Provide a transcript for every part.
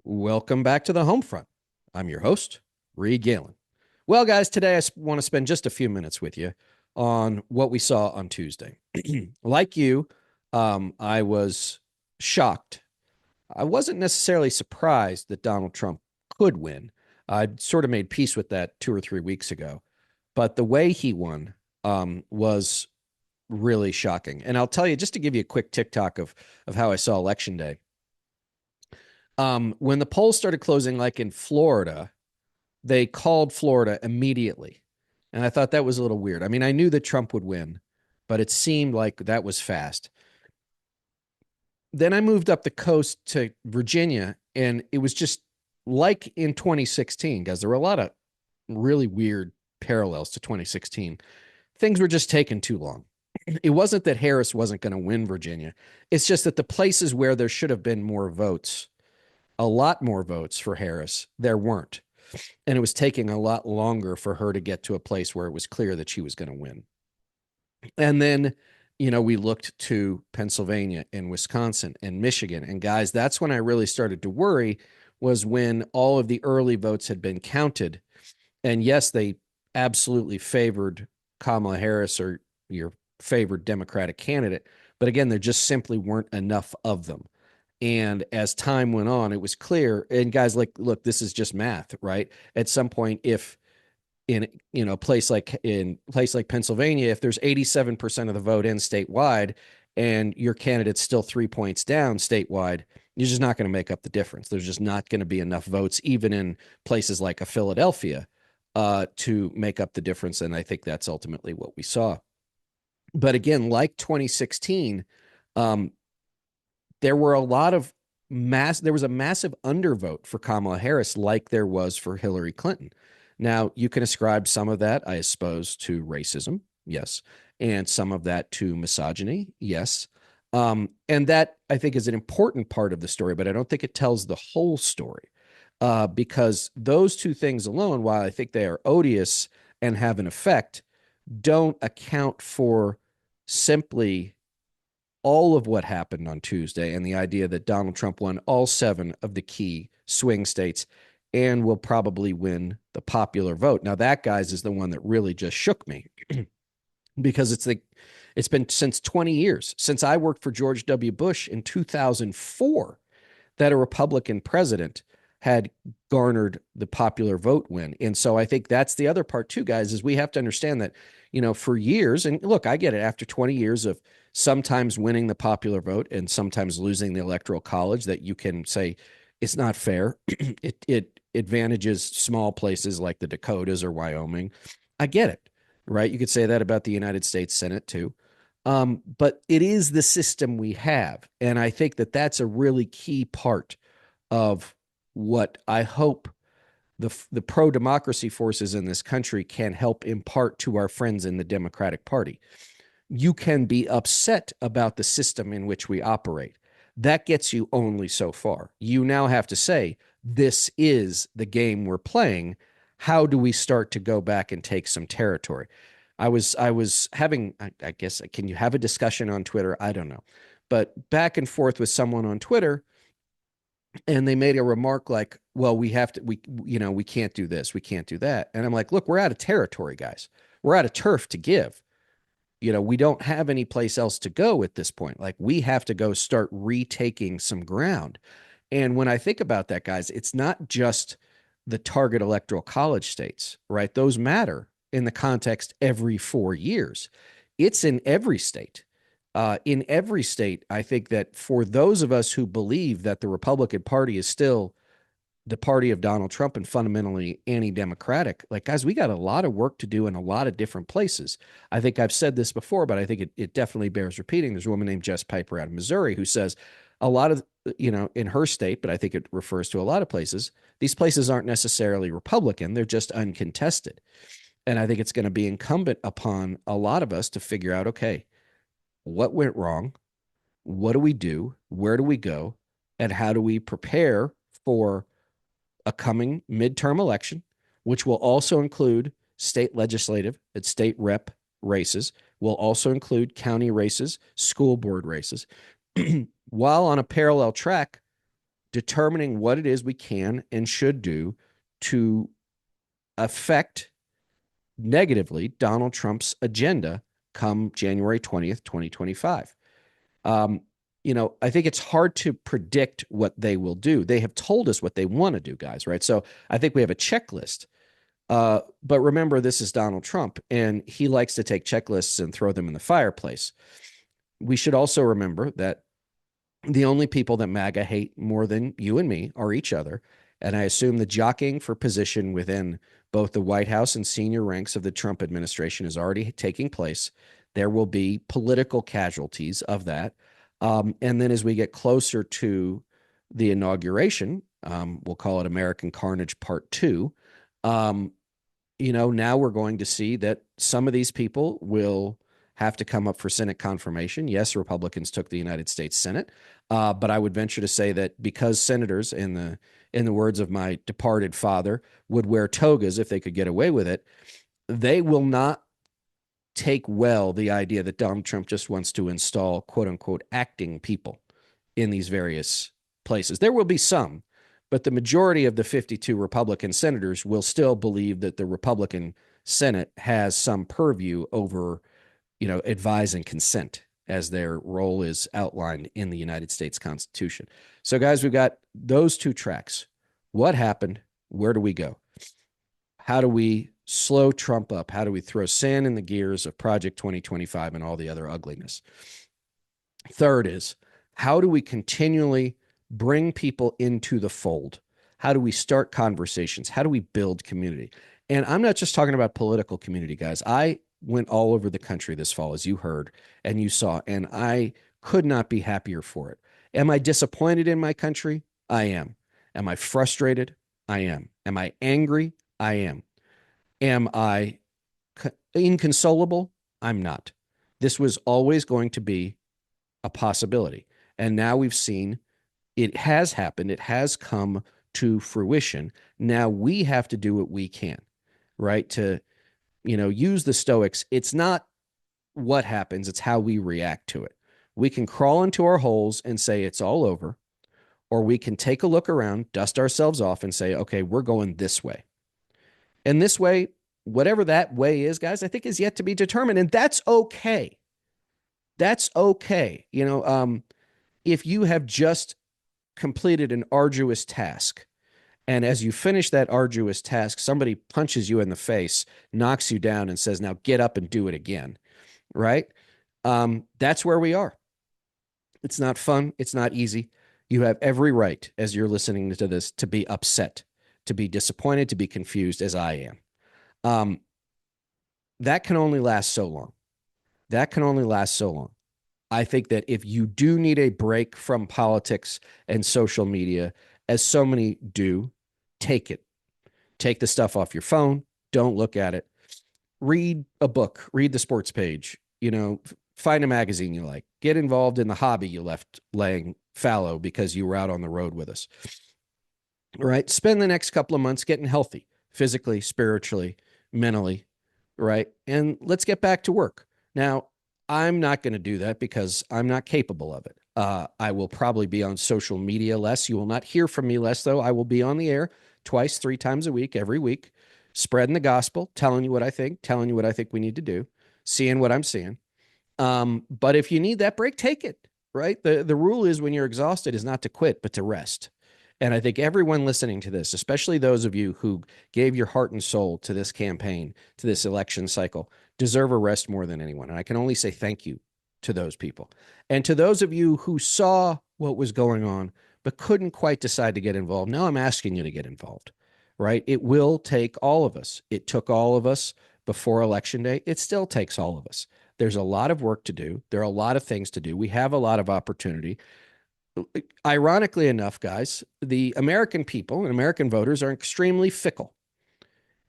Welcome back to the home front. I'm your host, Reed Galen. Well, guys, today I want to spend just a few minutes with you on what we saw on Tuesday. Like you, I was shocked. I wasn't necessarily surprised that Donald Trump could win. I'd sort of made peace with that 2 or 3 weeks ago. But the way he won was really shocking. And I'll tell you, just to give you a quick TikTok of how I saw Election Day. When the polls started closing, like in Florida, they called Florida immediately. And I thought that was a little weird. I mean, I knew that Trump would win, but it seemed like that was fast. Then I moved up the coast to Virginia, and it was just like in 2016, guys. There were a lot of really weird parallels to 2016. Things were just taking too long. It wasn't that Harris wasn't going to win Virginia. It's just that the places where there should have been more votes, a lot more votes for Harris, there weren't. And it was taking a lot longer for her to get to a place where it was clear that she was going to win. And then, we looked to Pennsylvania and Wisconsin and Michigan. And guys, that's when I really started to worry, was when all of the early votes had been counted. And yes, they absolutely favored Kamala Harris or your favored Democratic candidate. But again, there just simply weren't enough of them. And as time went on, it was clear. And guys, like, look, this is just math, right? At some point, if in a place like Pennsylvania, if there's 87% of the vote in statewide, and your candidate's still 3 points down statewide, you're just not going to make up the difference. There's just not going to be enough votes, even in places like a Philadelphia, to make up the difference. And I think that's ultimately what we saw. But again, like 2016, um, there were a lot of there was a massive undervote for Kamala Harris, like there was for Hillary Clinton. Now, you can ascribe some of that, I suppose, to racism, yes, and some of that to misogyny, yes. And that, I think, is an important part of the story, but I don't think it tells the whole story, because those two things alone, while I think they are odious and have an effect, don't account for simply all of what happened on Tuesday and the idea that Donald Trump won all 7 of the key swing states and will probably win the popular vote. Now, that, guys, is the one that really just shook me because it's been since 20 years, since I worked for George W. Bush in 2004, that a Republican president had garnered the popular vote win. And so I think that's the other part too, guys, is we have to understand that, for years, and look, I get it, after 20 years of sometimes winning the popular vote and sometimes losing the electoral college, that you can say it's not fair. it advantages small places like the Dakotas or Wyoming. I get it, right? You could say that about the United States Senate too. But it is the system we have. And I think that that's a really key part of what I hope the pro-democracy forces in this country can help impart to our friends in the Democratic Party. You can be upset about the system in which we operate. That gets you only so far. You now have to say, this is the game we're playing. How do we start to go back and take some territory? I was having, I guess, can you have a discussion on Twitter? I don't know. But back and forth with someone on Twitter, and they made a remark like, well, we can't do this, we can't do that. And I'm like, look, we're out of territory, guys. We're out of turf to give. We don't have any place else to go at this point. Like, we have to go start retaking some ground. And when I think about that, guys, it's not just the target electoral college states, right? Those matter in the context every 4 years. It's in every state. In every state, I think that for those of us who believe that the Republican Party is still the party of Donald Trump and fundamentally anti-democratic, like, guys, we got a lot of work to do in a lot of different places. I think I've said this before, but I think it definitely bears repeating. There's a woman named Jess Piper out of Missouri who says a lot of, in her state, but I think it refers to a lot of places, these places aren't necessarily Republican. They're just uncontested. And I think it's going to be incumbent upon a lot of us to figure out, okay, what went wrong? What do we do? Where do we go? And how do we prepare for a coming midterm election, which will also include state legislative and state rep races, will also include county races, school board races, while on a parallel track determining what it is we can and should do to affect negatively Donald Trump's agenda come January 20th, 2025. Um, I think it's hard to predict what they will do. They have told us what they want to do, guys, right? So I think we have a checklist. But remember, this is Donald Trump, and he likes to take checklists and throw them in the fireplace. We should also remember that the only people that MAGA hate more than you and me are each other. And I assume the jockeying for position within both the White House and senior ranks of the Trump administration is already taking place. There will be political casualties of that. And then as we get closer to the inauguration, we'll call it American Carnage Part Two. Um, now we're going to see that some of these people will have to come up for Senate confirmation. Yes, Republicans took the United States Senate, but I would venture to say that because senators, in the words of my departed father, would wear togas if they could get away with it, they will not take well the idea that Donald Trump just wants to install quote unquote acting people in these various places. There will be some, but the majority of the 52 Republican senators will still believe that the Republican Senate has some purview over, advise and consent as their role is outlined in the United States Constitution. So, guys, we've got those two tracks. What happened? Where do we go? How do we slow Trump up? How do we throw sand in the gears of Project 2025 and all the other ugliness? Third is, how do we continually bring people into the fold? How do we start conversations? How do we build community? And I'm not just talking about political community, guys. I went all over the country this fall, as you heard and you saw, and I could not be happier for it. Am I disappointed in my country? I am. Am I frustrated? I am. Am I angry? I am. Am I inconsolable? I'm not. This was always going to be a possibility. And now we've seen it has happened. It has come to fruition. Now we have to do what we can, right? To, use the Stoics. It's not what happens, it's how we react to it. We can crawl into our holes and say it's all over, or we can take a look around, dust ourselves off, and say, okay, we're going this way. And this way, whatever that way is, guys, I think is yet to be determined. And that's okay. That's okay. If you have just completed an arduous task, and as you finish that arduous task, somebody punches you in the face, knocks you down, and says, now get up and do it again, right? That's where we are. It's not fun. It's not easy. You have every right, as you're listening to this, to be upset, to be disappointed, to be confused, as I am. That can only last so long. That can only last so long. I think that if you do need a break from politics and social media, as so many do, take it. Take the stuff off your phone. Don't look at it. Read a book. Read the sports page. Find a magazine you like. Get involved in the hobby you left laying fallow because you were out on the road with us. All right. Spend the next couple of months getting healthy, physically, spiritually, mentally, right? And let's get back to work. Now, I'm not going to do that because I'm not capable of it. I will probably be on social media less. You will not hear from me less, though. I will be on the air twice, 3 times a week, every week, spreading the gospel, telling you what I think, telling you what I think we need to do, seeing what I'm seeing. But if you need that break, take it, right? The rule is when you're exhausted is not to quit, but to rest. And I think everyone listening to this, especially those of you who gave your heart and soul to this campaign, to this election cycle, deserve a rest more than anyone. And I can only say thank you to those people. And to those of you who saw what was going on, but couldn't quite decide to get involved, now I'm asking you to get involved, right? It will take all of us. It took all of us before Election Day. It still takes all of us. There's a lot of work to do. There are a lot of things to do. We have a lot of opportunity. Ironically enough, guys, the American people and American voters are extremely fickle,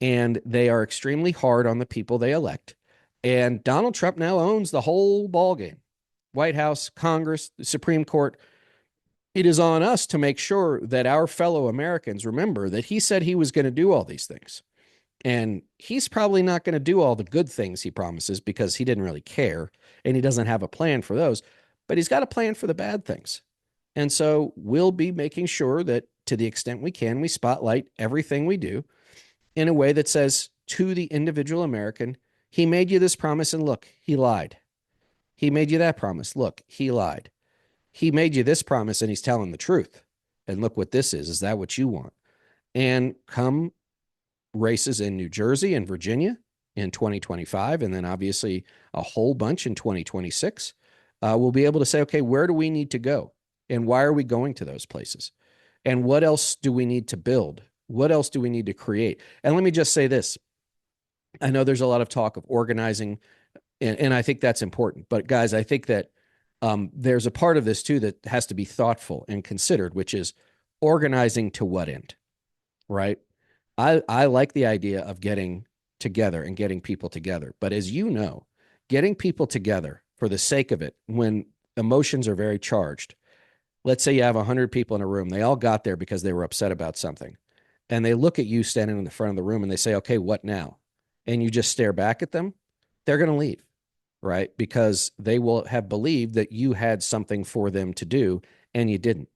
and they are extremely hard on the people they elect. And Donald Trump now owns the whole ballgame. White House, Congress, the Supreme Court. It is on us to make sure that our fellow Americans remember that he said he was going to do all these things. And he's probably not going to do all the good things he promises because he didn't really care, and he doesn't have a plan for those. But he's got a plan for the bad things. And so we'll be making sure that to the extent we can, we spotlight everything we do in a way that says to the individual American, he made you this promise and look, he lied. He made you that promise. Look, he lied. He made you this promise and he's telling the truth. And look what this is. Is that what you want? And come races in New Jersey and Virginia in 2025, and then obviously a whole bunch in 2026, we'll be able to say, okay, where do we need to go? And why are we going to those places? And what else do we need to build? What else do we need to create? And let me just say this. I know there's a lot of talk of organizing, and I think that's important. But guys, I think that there's a part of this too that has to be thoughtful and considered, which is organizing to what end, right? I like the idea of getting together and getting people together. But as you know, getting people together for the sake of it, when emotions are very charged, let's say you have 100 people in a room, they all got there because they were upset about something. And they look at you standing in the front of the room and they say, okay, what now? And you just stare back at them, they're going to leave, right? Because they will have believed that you had something for them to do and you didn't.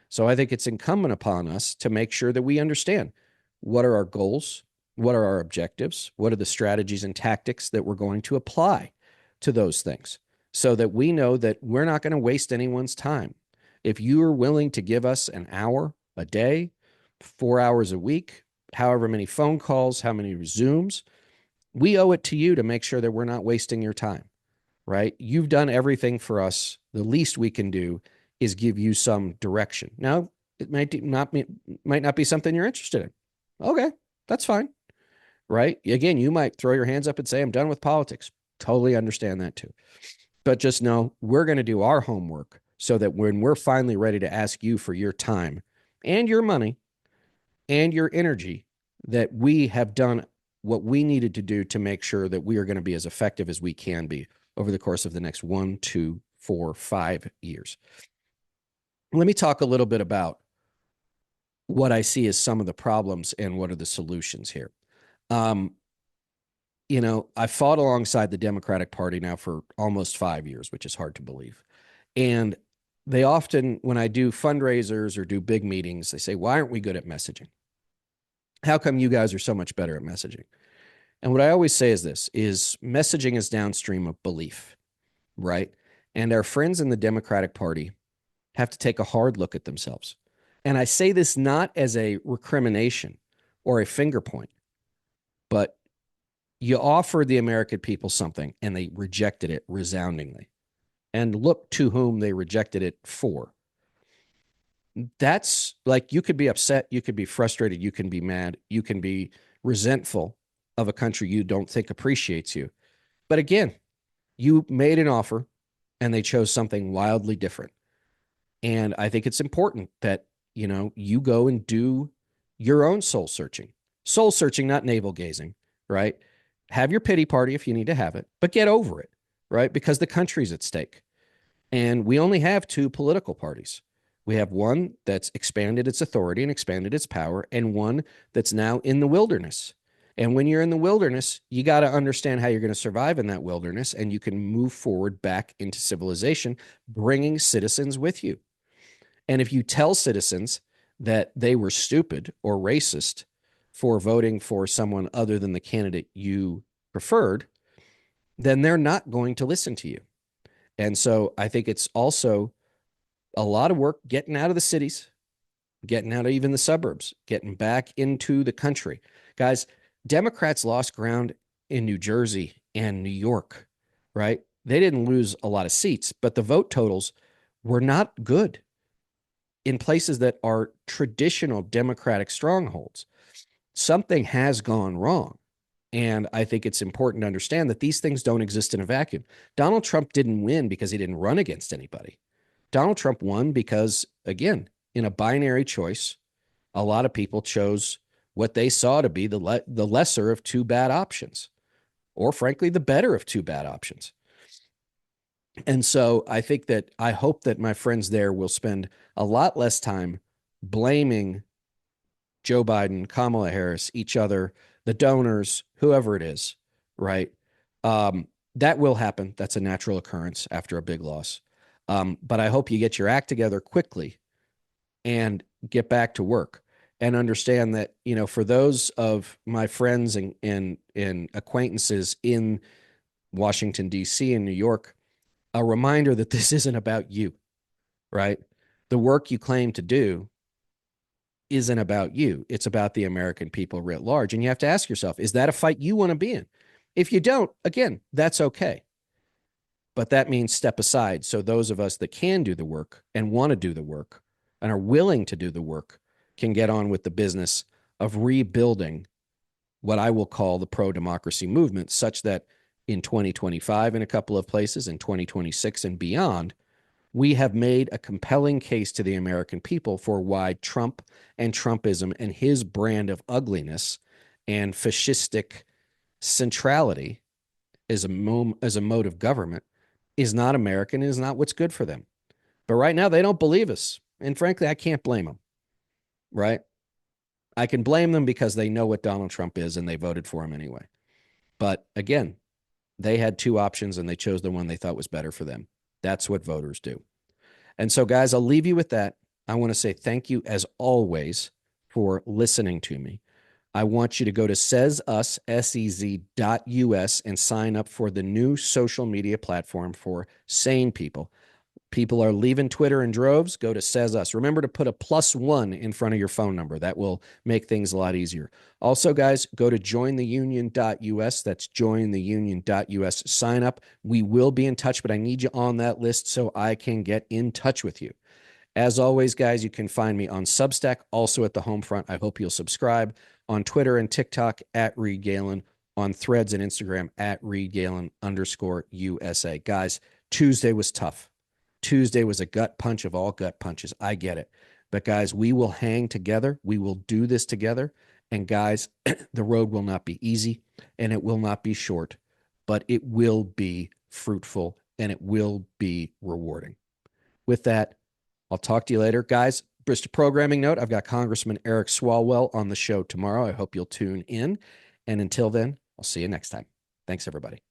So I think it's incumbent upon us to make sure that we understand what are our goals, what are our objectives, what are the strategies and tactics that we're going to apply to those things so that we know that we're not going to waste anyone's time. If you are willing to give us an hour a day, 4 hours a week, however many phone calls, how many Zooms, we owe it to you to make sure that we're not wasting your time, right? You've done everything for us. The least we can do is give you some direction. Now, it might not be something you're interested in. Okay, that's fine, right? Again, you might throw your hands up and say, I'm done with politics. Totally understand that too. But just know we're going to do our homework so that when we're finally ready to ask you for your time and your money and your energy, that we have done what we needed to do to make sure that we are going to be as effective as we can be over the course of the next 1, 2, 4, 5 years. Let me talk a little bit about what I see as some of the problems and what are the solutions here. I fought alongside the Democratic Party now for almost 5 years, which is hard to believe. And they often, when I do fundraisers or do big meetings, they say, why aren't we good at messaging? How come you guys are so much better at messaging? And what I always say is this, is messaging is downstream of belief, right? And our friends in the Democratic Party have to take a hard look at themselves. And I say this not as a recrimination or a finger point, but you offered the American people something and they rejected it resoundingly. And look to whom they rejected it for. That's like, you could be upset, you could be frustrated, you can be mad, you can be resentful of a country you don't think appreciates you. But again, you made an offer and they chose something wildly different. And I think it's important that, you go and do your own soul searching, not navel gazing, right? Have your pity party if you need to have it, but get over it, right? Because the country's at stake. And we only have two political parties. We have one that's expanded its authority and expanded its power, and one that's now in the wilderness. And when you're in the wilderness, you got to understand how you're going to survive in that wilderness, and you can move forward back into civilization, bringing citizens with you. And if you tell citizens that they were stupid or racist for voting for someone other than the candidate you preferred, then they're not going to listen to you. And so I think it's also a lot of work getting out of the cities, getting out of even the suburbs, getting back into the country. Guys, Democrats lost ground in New Jersey and New York, right? They didn't lose a lot of seats, but the vote totals were not good in places that are traditional Democratic strongholds. Something has gone wrong. And I think it's important to understand that these things don't exist in a vacuum. Donald Trump didn't win because he didn't run against anybody. Donald Trump won because, again, in a binary choice, a lot of people chose what they saw to be the lesser of two bad options, or frankly, the better of two bad options. And so I hope that my friends there will spend a lot less time blaming Joe Biden, Kamala Harris, each other, the donors, whoever it is, right? That will happen. That's a natural occurrence after a big loss. But I hope you get your act together quickly and get back to work and understand that, for those of my friends and acquaintances in Washington, D.C. and New York, a reminder that this isn't about you, right? The work you claim to do isn't about you. It's about the American people writ large. And you have to ask yourself, is that a fight you want to be in? If you don't, again, that's okay. But that means step aside. So those of us that can do the work and want to do the work and are willing to do the work can get on with the business of rebuilding what I will call the pro-democracy movement, such that in 2025 in a couple of places, in 2026 and beyond, we have made a compelling case to the American people for why Trump and Trumpism and his brand of ugliness and fascistic centrality as a mode of government is not American and is not what's good for them. But right now, they don't believe us. And frankly, I can't blame them, right? I can blame them because they know what Donald Trump is and they voted for him anyway. But again, they had two options and they chose the one they thought was better for them. That's what voters do. And so, guys, I'll leave you with that. I want to say thank you, as always, for listening to me. I want you to go to sezus, SEZ.us, and sign up for the new social media platform for sane people. People are leaving Twitter in droves. Go to Says Us. Remember to put a +1 in front of your phone number. That will make things a lot easier. Also, guys, go to jointheunion.us. That's jointheunion.us. Sign up. We will be in touch, but I need you on that list so I can get in touch with you. As always, guys, you can find me on Substack, also at the home front. I hope you'll subscribe. On Twitter and TikTok at Reed Galen. On Threads and Instagram at Reed Galen_USA. Guys, Tuesday was tough. Tuesday was a gut punch of all gut punches. I get it. But guys, we will hang together. We will do this together. And guys, the road will not be easy and it will not be short, but it will be fruitful and it will be rewarding. With that, I'll talk to you later. Guys, just a programming note, I've got Congressman Eric Swalwell on the show tomorrow. I hope you'll tune in. And until then, I'll see you next time. Thanks, everybody.